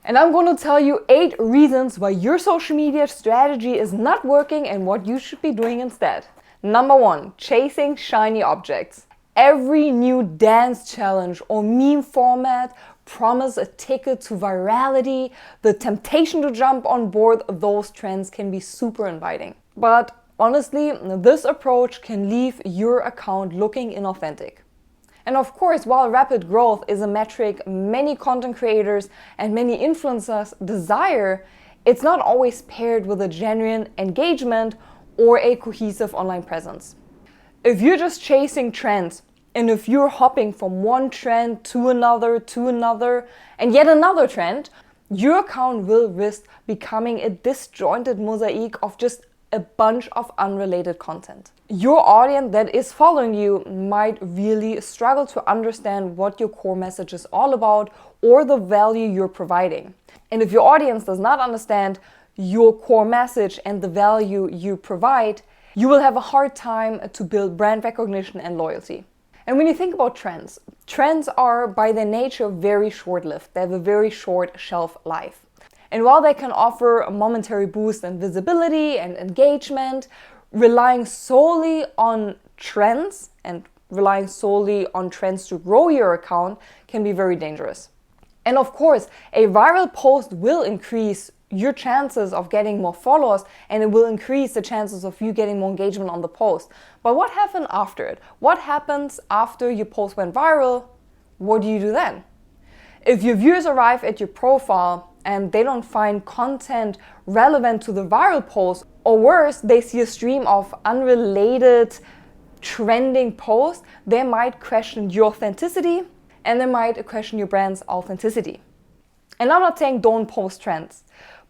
And I'm going to tell you 8 reasons why your social media strategy is not working and what you should be doing instead. Number 1, chasing shiny objects. Every new dance challenge or meme format promise a ticket to virality. The temptation to jump on board those trends can be super inviting. But honestly, this approach can leave your account looking inauthentic. And of course, while rapid growth is a metric many content creators and many influencers desire, it's not always paired with a genuine engagement or a cohesive online presence. If you're just chasing trends, and if you're hopping from one trend to another, and yet another trend, your account will risk becoming a disjointed mosaic of just a bunch of unrelated content. Your audience that is following you might really struggle to understand what your core message is all about or the value you're providing. And if your audience does not understand your core message and the value you provide, you will have a hard time to build brand recognition and loyalty. And when you think about trends, trends are by their nature very short-lived. They have a very short shelf life. And while they can offer a momentary boost in visibility and engagement, relying solely on trends and relying solely on trends to grow your account can be very dangerous. And of course, a viral post will increase your chances of getting more followers, and it will increase the chances of you getting more engagement on the post. But what happens after it? What happens after your post went viral? What do you do then? If your viewers arrive at your profile and they don't find content relevant to the viral post, or worse, they see a stream of unrelated trending posts, they might question your authenticity and they might question your brand's authenticity. And I'm not saying don't post trends,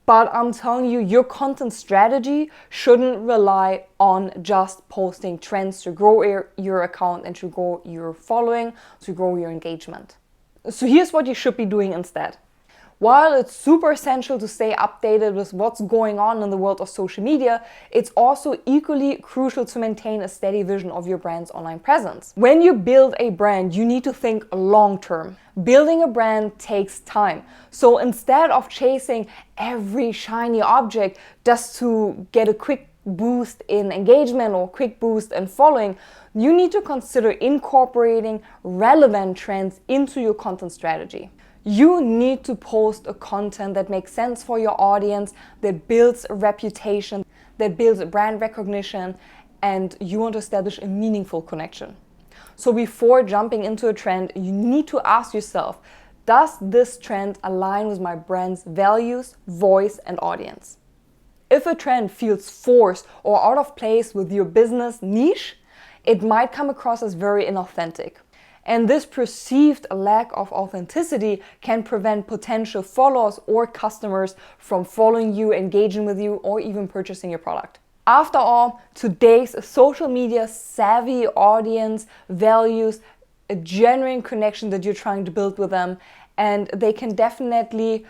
but I'm telling you, your content strategy shouldn't rely on just posting trends to grow your account and to grow your following, to grow your engagement. So here's what you should be doing instead. While it's super essential to stay updated with what's going on in the world of social media, it's also equally crucial to maintain a steady vision of your brand's online presence. When you build a brand, you need to think long term. Building a brand takes time. So instead of chasing every shiny object just to get a quick boost in engagement or quick boost in following, you need to consider incorporating relevant trends into your content strategy. You need to post a content that makes sense for your audience, that builds a reputation, that builds a brand recognition, and you want to establish a meaningful connection. So before jumping into a trend, you need to ask yourself, does this trend align with my brand's values, voice, and audience? If a trend feels forced or out of place with your business niche, it might come across as very inauthentic. And this perceived lack of authenticity can prevent potential followers or customers from following you, engaging with you, or even purchasing your product. After all, today's social media savvy audience values a genuine connection that you're trying to build with them, and they can definitely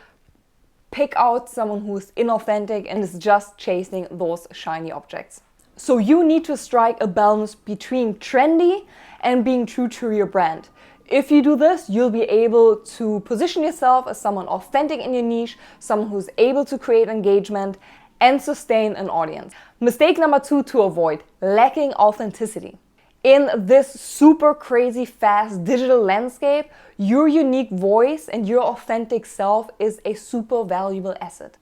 pick out someone who is inauthentic and is just chasing those shiny objects. So you need to strike a balance between trendy and being true to your brand. If you do this, you'll be able to position yourself as someone authentic in your niche, someone who's able to create engagement and sustain an audience. Mistake number 2 to avoid: lacking authenticity. In this super crazy fast digital landscape, your unique voice and your authentic self is a super valuable asset.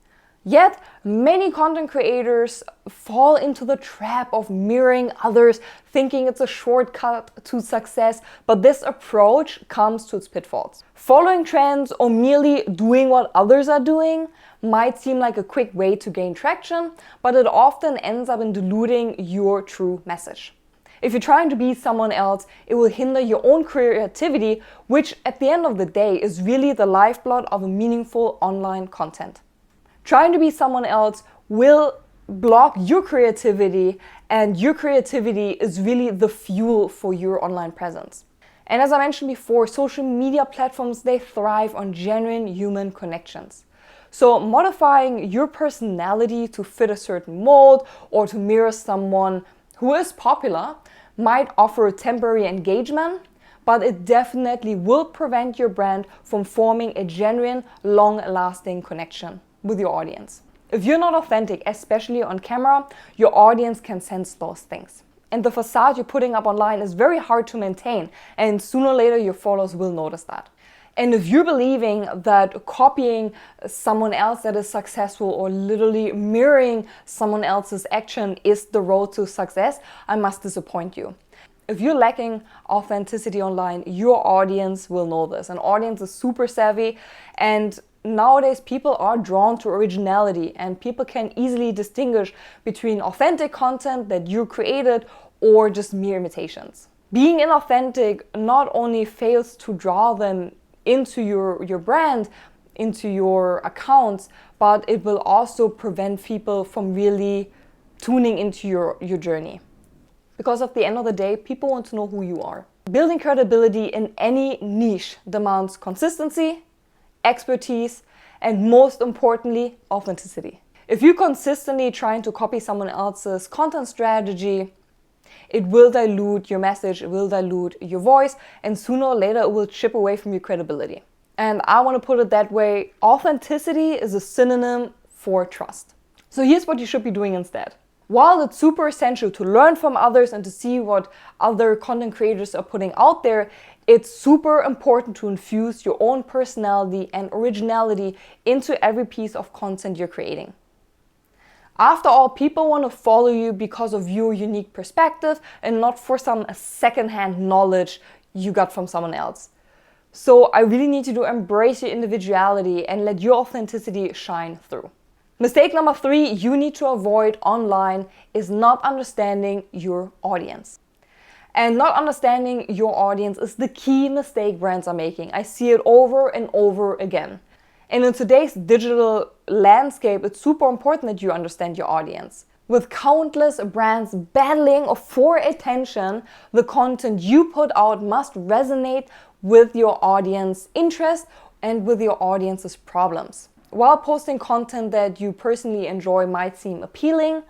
Yet, many content creators fall into the trap of mirroring others, thinking it's a shortcut to success, but this approach comes to its pitfalls. Following trends or merely doing what others are doing might seem like a quick way to gain traction, but it often ends up in diluting your true message. If you're trying to be someone else, it will hinder your own creativity, which at the end of the day is really the lifeblood of a meaningful online content. Trying to be someone else will block your creativity, and your creativity is really the fuel for your online presence. And as I mentioned before, social media platforms, they thrive on genuine human connections. So modifying your personality to fit a certain mold or to mirror someone who is popular might offer temporary engagement, but it definitely will prevent your brand from forming a genuine, long-lasting connection with your audience. If you're not authentic, especially on camera, your audience can sense those things. And the facade you're putting up online is very hard to maintain, and sooner or later your followers will notice that. And if you're believing that copying someone else that is successful or literally mirroring someone else's action is the road to success, I must disappoint you. If you're lacking authenticity online, your audience will know this. An audience is super savvy, and nowadays people are drawn to originality, and people can easily distinguish between authentic content that you created or just mere imitations. Being inauthentic not only fails to draw them into your brand, into your accounts, but it will also prevent people from really tuning into your journey. Because at the end of the day, people want to know who you are. Building credibility in any niche demands consistency, expertise, and most importantly, authenticity. If you're consistently trying to copy someone else's content strategy, it will dilute your message, it will dilute your voice, and sooner or later it will chip away from your credibility. And I want to put it that way, authenticity is a synonym for trust. So here's what you should be doing instead. While it's super essential to learn from others and to see what other content creators are putting out there, it's super important to infuse your own personality and originality into every piece of content you're creating. After all, people want to follow you because of your unique perspective and not for some secondhand knowledge you got from someone else. So I really need you to embrace your individuality and let your authenticity shine through. Mistake number 3 you need to avoid online is not understanding your audience. And not understanding your audience is the key mistake brands are making. I see it over and over again. And in today's digital landscape, it's super important that you understand your audience. With countless brands battling for attention, the content you put out must resonate with your audience interest and with your audience's problems. While posting content that you personally enjoy might seem appealing,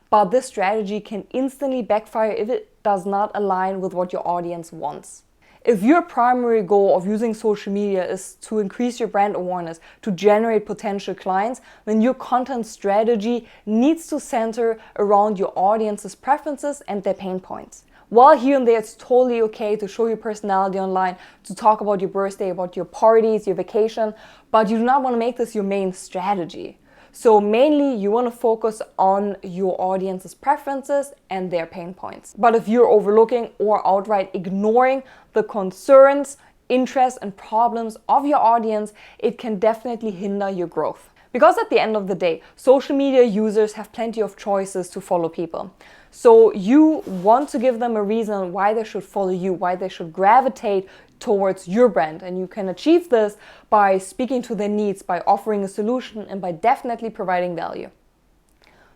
but this strategy can instantly backfire if it does not align with what your audience wants. If your primary goal of using social media is to increase your brand awareness, to generate potential clients, then your content strategy needs to center around your audience's preferences and their pain points. While here and there it's totally okay to show your personality online, to talk about your birthday, about your parties, your vacation, but you do not want to make this your main strategy. So mainly you want to focus on your audience's preferences and their pain points. But if you're overlooking or outright ignoring the concerns, interests, and problems of your audience, it can definitely hinder your growth. Because at the end of the day, social media users have plenty of choices to follow people. So you want to give them a reason why they should follow you, why they should gravitate towards your brand. And you can achieve this by speaking to their needs, by offering a solution, and by definitely providing value.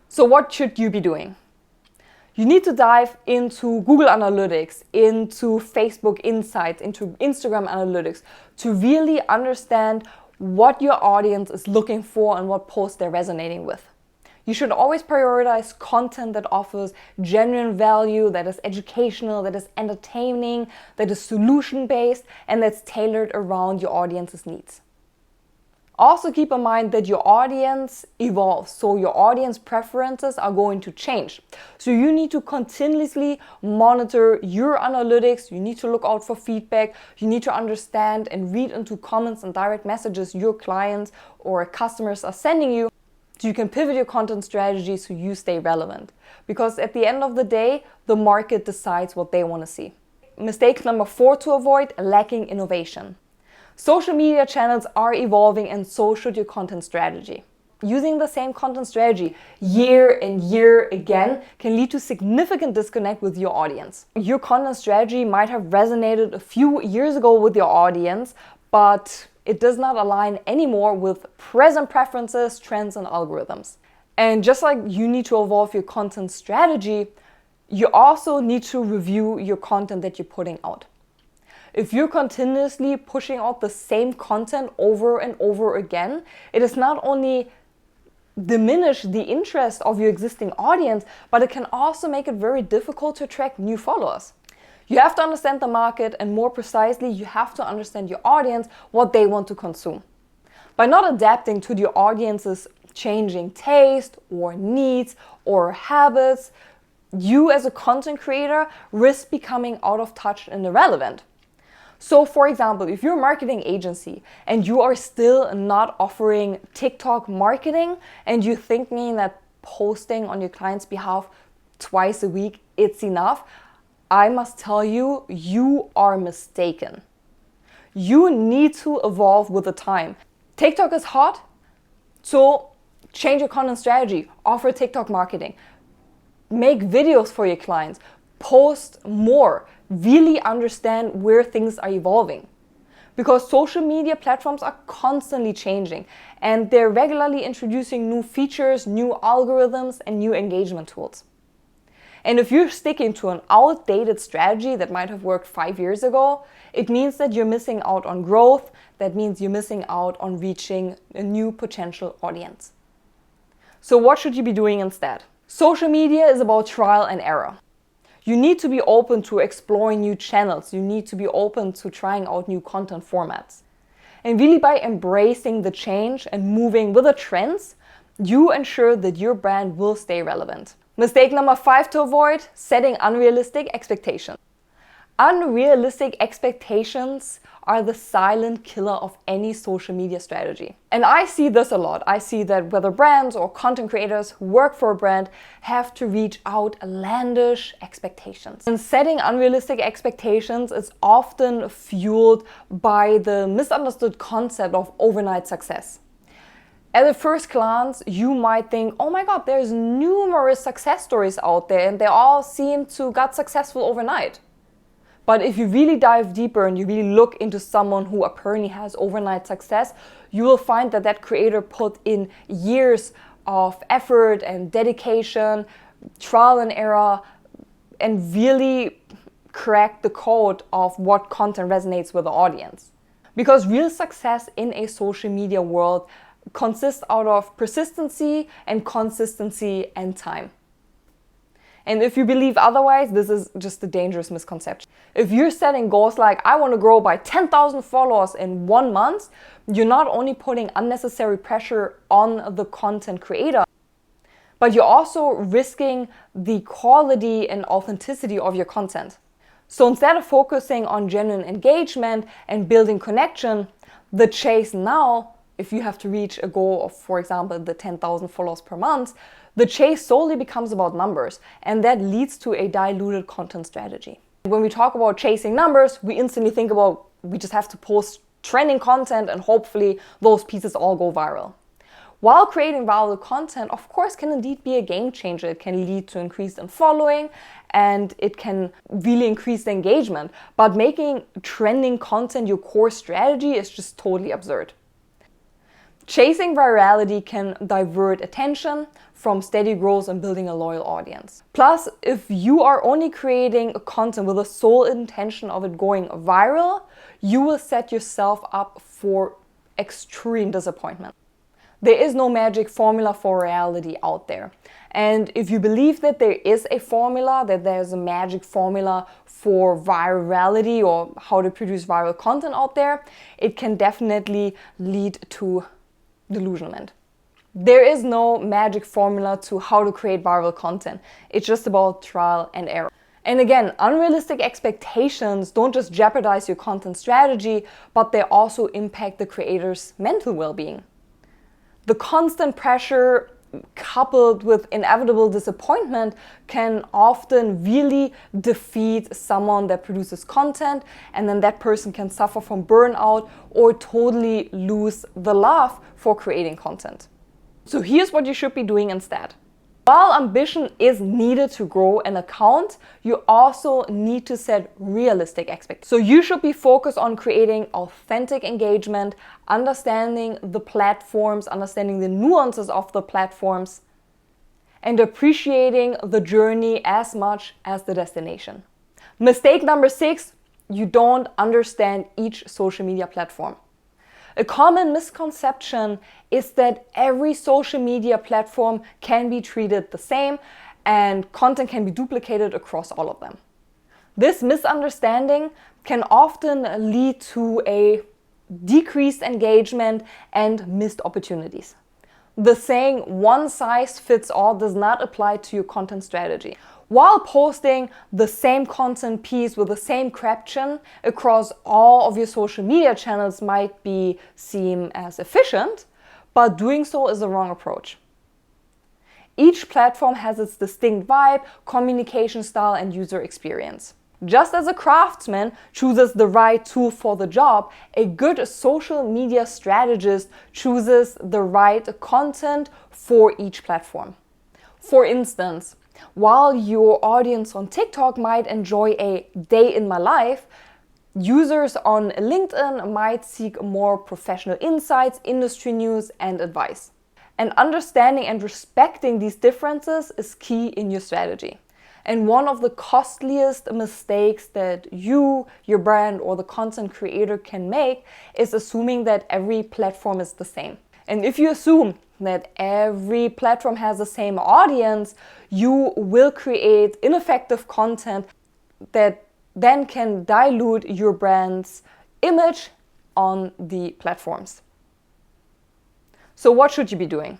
So what should you be doing? You need to dive into Google Analytics, into Facebook Insights, into Instagram Analytics to really understand what your audience is looking for and what posts they're resonating with. You should always prioritize content that offers genuine value, that is educational, that is entertaining, that is solution-based, and that's tailored around your audience's needs. Also keep in mind that your audience evolves, so your audience preferences are going to change. So you need to continuously monitor your analytics, you need to look out for feedback, you need to understand and read into comments and direct messages your clients or customers are sending you, so you can pivot your content strategy so you stay relevant. Because at the end of the day, the market decides what they want to see. Mistake number 4 to avoid, lacking innovation. Social media channels are evolving and so should your content strategy. Using the same content strategy year and year again can lead to significant disconnect with your audience. Your content strategy might have resonated a few years ago with your audience, but it does not align anymore with present preferences, trends, and algorithms. And just like you need to evolve your content strategy, you also need to review your content that you're putting out. If you're continuously pushing out the same content over and over again, it is not only diminish the interest of your existing audience, but it can also make it very difficult to attract new followers. You have to understand the market, and more precisely, you have to understand your audience, what they want to consume. By not adapting to the audience's changing taste or needs or habits, you as a content creator risk becoming out of touch and irrelevant. So for example, if you're a marketing agency and you are still not offering TikTok marketing and you're thinking that posting on your client's behalf twice a week, it's enough, I must tell you, you are mistaken. You need to evolve with the time. TikTok is hot, so change your content strategy, offer TikTok marketing, make videos for your clients, post more, really understand where things are evolving. Because social media platforms are constantly changing and they're regularly introducing new features, new algorithms, and new engagement tools. And if you're sticking to an outdated strategy that might have worked 5 years ago, it means that you're missing out on growth. That means you're missing out on reaching a new potential audience. So what should you be doing instead? Social media is about trial and error. You need to be open to exploring new channels. You need to be open to trying out new content formats. And really by embracing the change and moving with the trends, you ensure that your brand will stay relevant. Mistake number 5 to avoid: setting unrealistic expectations. Unrealistic expectations are the silent killer of any social media strategy. And I see this a lot. I see that whether brands or content creators who work for a brand have to reach outlandish expectations. And setting unrealistic expectations is often fueled by the misunderstood concept of overnight success. At the first glance, you might think, oh my God, there's numerous success stories out there and they all seem to got successful overnight. But if you really dive deeper and you really look into someone who apparently has overnight success, you will find that that creator put in years of effort and dedication, trial and error, and really cracked the code of what content resonates with the audience. Because real success in a social media world consists out of persistency and consistency and time. And if you believe otherwise, this is just a dangerous misconception. If you're setting goals like, I want to grow by 10,000 followers in 1 month, you're not only putting unnecessary pressure on the content creator, but you're also risking the quality and authenticity of your content. So instead of focusing on genuine engagement and building connection, the chase now, if you have to reach a goal of, for example, the 10,000 followers per month, the chase solely becomes about numbers, and that leads to a diluted content strategy. When we talk about chasing numbers, we instantly think about we just have to post trending content and hopefully those pieces all go viral. While creating viral content, of course, can indeed be a game changer. It can lead to increase in following and it can really increase the engagement. But making trending content your core strategy is just totally absurd. Chasing virality can divert attention from steady growth and building a loyal audience. Plus, if you are only creating content with the sole intention of it going viral, you will set yourself up for extreme disappointment. There is no magic formula for reality out there. And if you believe that there is a formula, that there's a magic formula for virality or how to produce viral content out there, it can definitely lead to delusionment. There is no magic formula to how to create viral content. It's just about trial and error. And again, unrealistic expectations don't just jeopardize your content strategy, but they also impact the creator's mental well-being. The constant pressure coupled with inevitable disappointment can often really defeat someone that produces content, and then that person can suffer from burnout or totally lose the love for creating content. So here's what you should be doing instead. While ambition is needed to grow an account, you also need to set realistic expectations. So you should be focused on creating authentic engagement, understanding the platforms, understanding the nuances of the platforms, and appreciating the journey as much as the destination. Mistake number 6, you don't understand each social media platform. A common misconception is that every social media platform can be treated the same and content can be duplicated across all of them. This misunderstanding can often lead to a decreased engagement and missed opportunities. The saying "one size fits all" does not apply to your content strategy. While posting the same content piece with the same caption across all of your social media channels might seem as efficient, but doing so is the wrong approach. Each platform has its distinct vibe, communication style, and user experience. Just as a craftsman chooses the right tool for the job, a good social media strategist chooses the right content for each platform. For instance, while your audience on TikTok might enjoy a day in my life, users on LinkedIn might seek more professional insights, industry news, and advice. And understanding and respecting these differences is key in your strategy. And one of the costliest mistakes that you, your brand, or the content creator can make is assuming that every platform is the same. And if you assume that every platform has the same audience, you will create ineffective content that then can dilute your brand's image on the platforms. So what should you be doing?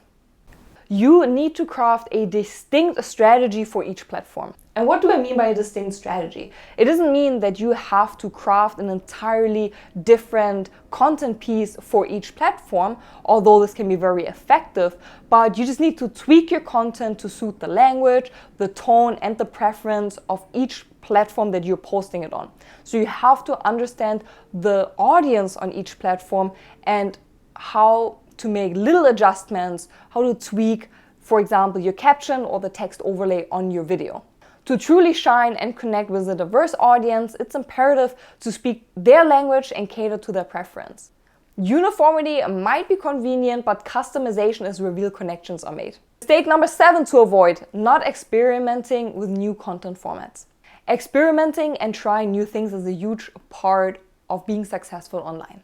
You need to craft a distinct strategy for each platform. And what do I mean by a distinct strategy? It doesn't mean that you have to craft an entirely different content piece for each platform, although this can be very effective, but you just need to tweak your content to suit the language, the tone, and the preference of each platform that you're posting it on. So you have to understand the audience on each platform and how to make little adjustments, how to tweak, for example, your caption or the text overlay on your video. To truly shine and connect with a diverse audience, it's imperative to speak their language and cater to their preference. Uniformity might be convenient, but customization is where real connections are made. Mistake number 7 to avoid: not experimenting with new content formats. Experimenting and trying new things is a huge part of being successful online.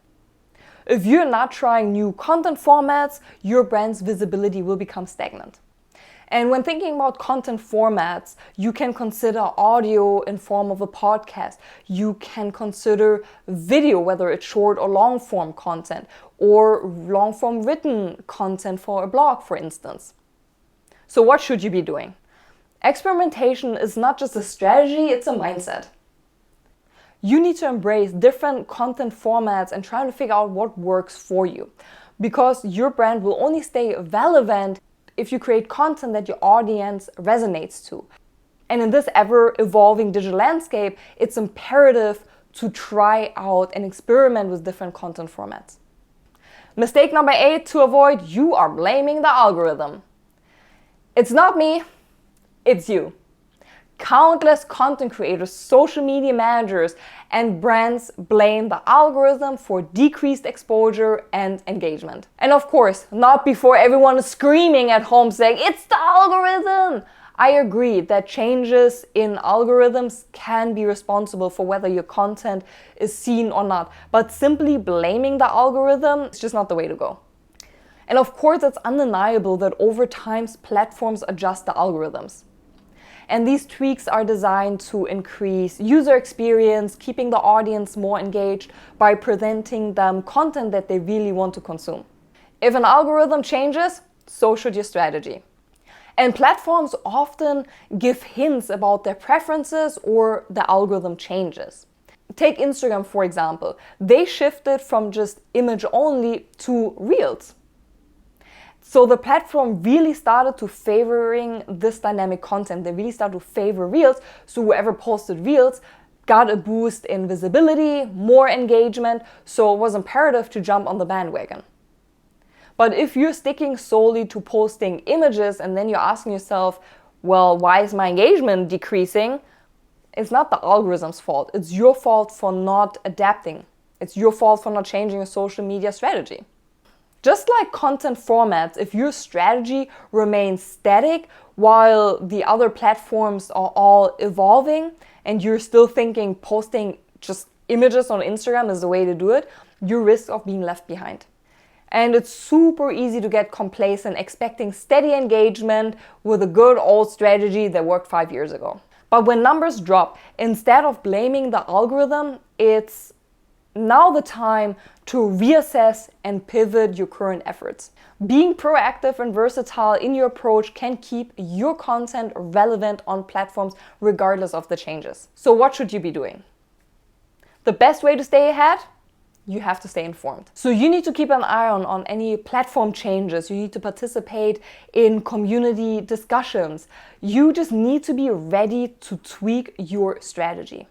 If you're not trying new content formats, your brand's visibility will become stagnant. And when thinking about content formats, you can consider audio in form of a podcast. You can consider video, whether it's short or long form content, or long form written content for a blog, for instance. So what should you be doing? Experimentation is not just a strategy, it's a mindset. You need to embrace different content formats and try to figure out what works for you, because your brand will only stay relevant if you create content that your audience resonates to. And in this ever-evolving digital landscape, it's imperative to try out and experiment with different content formats. Mistake number 8 to avoid: you are blaming the algorithm. It's not me, it's you. Countless content creators, social media managers, and brands blame the algorithm for decreased exposure and engagement. And of course, not before everyone is screaming at home saying, "It's the algorithm!" I agree that changes in algorithms can be responsible for whether your content is seen or not, but simply blaming the algorithm is just not the way to go. And of course, it's undeniable that over time, platforms adjust the algorithms. And these tweaks are designed to increase user experience, keeping the audience more engaged by presenting them content that they really want to consume. If an algorithm changes, so should your strategy. And platforms often give hints about their preferences or the algorithm changes. Take Instagram, for example. They shifted from just image only to Reels. So the platform really started to favoring this dynamic content. They really started to favor Reels. So whoever posted Reels got a boost in visibility, more engagement. So it was imperative to jump on the bandwagon. But if you're sticking solely to posting images and then you're asking yourself, well, why is my engagement decreasing? It's not the algorithm's fault. It's your fault for not adapting. It's your fault for not changing your social media strategy. Just like content formats, if your strategy remains static while the other platforms are all evolving and you're still thinking posting just images on Instagram is the way to do it, you risk of being left behind. And it's super easy to get complacent expecting steady engagement with a good old strategy that worked 5 years ago. But when numbers drop, instead of blaming the algorithm, it's now the time to reassess and pivot your current efforts. Being proactive and versatile in your approach can keep your content relevant on platforms regardless of the changes. So what should you be doing? The best way to stay ahead? You have to stay informed. So you need to keep an eye on any platform changes. You need to participate in community discussions. You just need to be ready to tweak your strategy.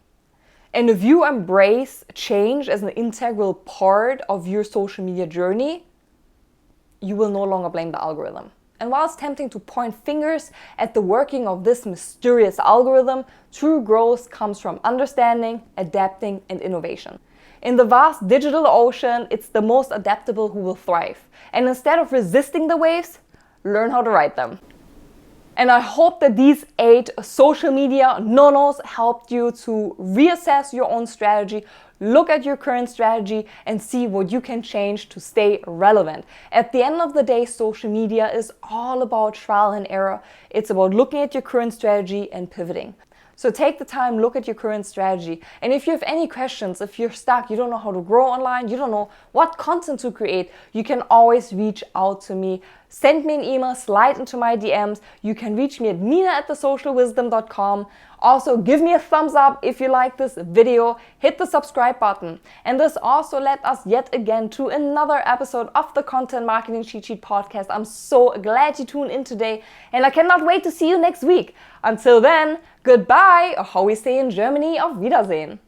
And if you embrace change as an integral part of your social media journey, you will no longer blame the algorithm. And while it's tempting to point fingers at the working of this mysterious algorithm, true growth comes from understanding, adapting, and innovation. In the vast digital ocean, it's the most adaptable who will thrive. And instead of resisting the waves, learn how to ride them. And I hope that these 8 social media no-nos helped you to reassess your own strategy, look at your current strategy, and see what you can change to stay relevant. At the end of the day, social media is all about trial and error. It's about looking at your current strategy and pivoting. So take the time, look at your current strategy. And if you have any questions, if you're stuck, you don't know how to grow online, you don't know what content to create, you can always reach out to me. Send me an email, slide into my DMs. You can reach me at mina@thesocialwisdom.com. Also, give me a thumbs up if you like this video. Hit the subscribe button. And this also led us yet again to another episode of the Content Marketing Cheat Sheet podcast. I'm so glad you tuned in today, and I cannot wait to see you next week. Until then, goodbye, or how we say in Germany, auf Wiedersehen.